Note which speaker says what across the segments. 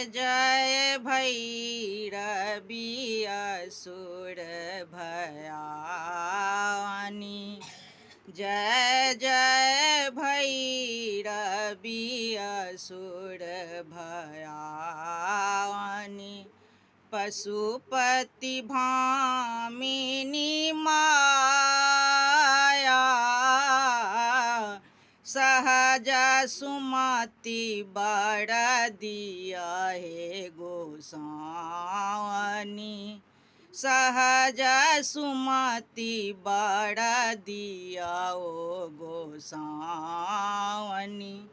Speaker 1: जय भैरवी असुर भयानी। जय जय भैरवी असुर भयानी। पशुपति भामिनी माया। सहज सुमति बड़ दिया हे गोसावनी। सहज सुमति बड़ दिया ओ गोसावनी।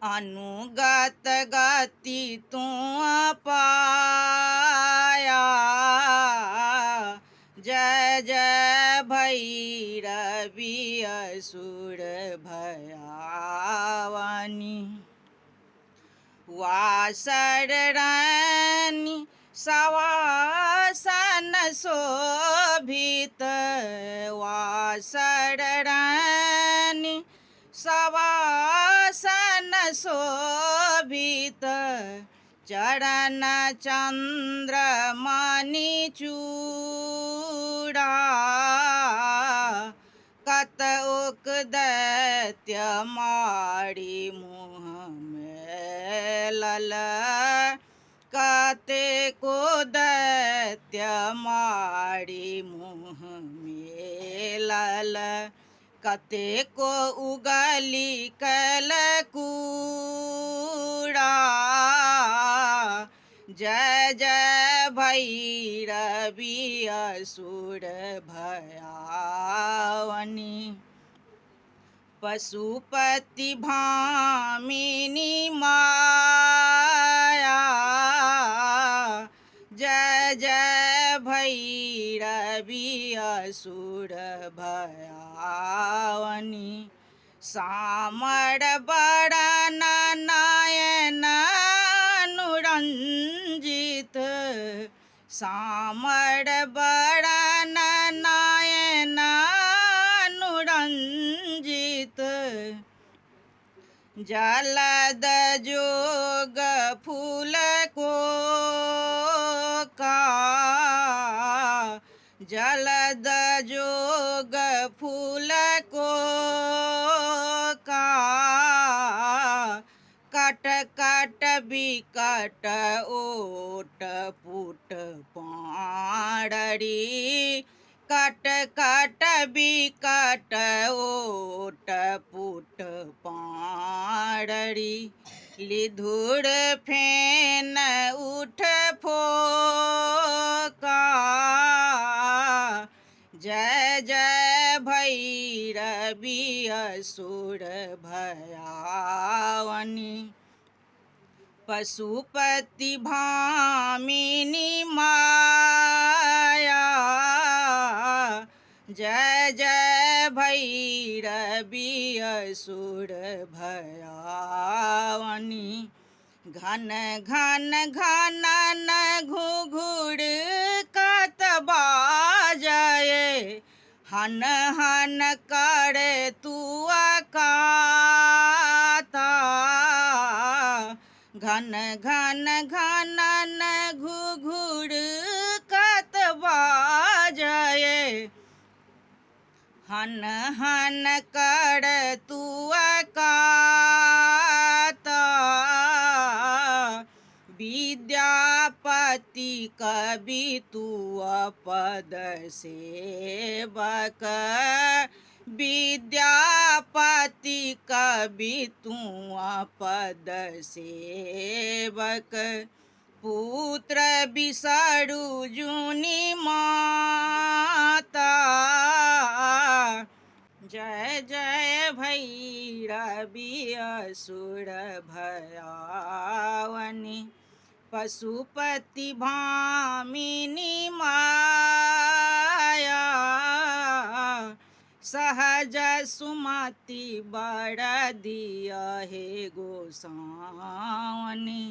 Speaker 1: अनुगत गति तू पाया। जय जय भैरवी असुर भयानी। वासररानी सवासन शोभित। वासररानी सवासन शोभित। चरण चंद्रमणि चूड़ा। कतउक दैत्य मारी मुँह मेलल। कतेको दैत्य मारी मुँह मेलल। कतेको उगली कलकूड़ा। जय जय भैरवी असुर भयानी। पशुपति भामिनी माया। जय जय भैरवी असुर भयानी। सामर बड़न नयन अनुरंजित। सामर बड़न नयन अनुरंजित। जलद जोग फूल को का। जलद जोग फूल को का। कट कट बिकट ओट पुट पाड़री। कट कट बिकट ओट पुट पाड़री। लिधुर फेन उठ फोका। जय जय भैरवी असुर भयानी। पशुपति भामिनी माया। जय जय भैरवी असुर भयानी। घन घन घनन घुघुड़ कत बाजये। हन हन करे तू अकाता। घन घन घनन घुघुड़ कत बाजये। हन हन कर तू अकाता। विद्यापति कवि तू पद सेवक। विद्यापति कवि तू पद सेवक। पुत्र बिसरु जुनि माता। जय जय भैरवी असुर भयानी। पशुपति भामिनी माया। सहज सुमति बड़ दिया हे गोसावनी।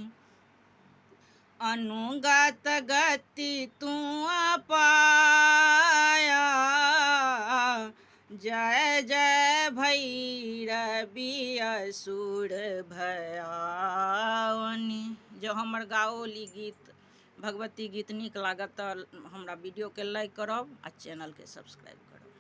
Speaker 1: अनुगत गति तू पाया। जय जय भैरवी असुर भयानी। जो हमर गाओली गीत भगवती गीत नीक लागत तऽ हमरा वीडियो के लाइक करब आ चैनल के सब्सक्राइब करब।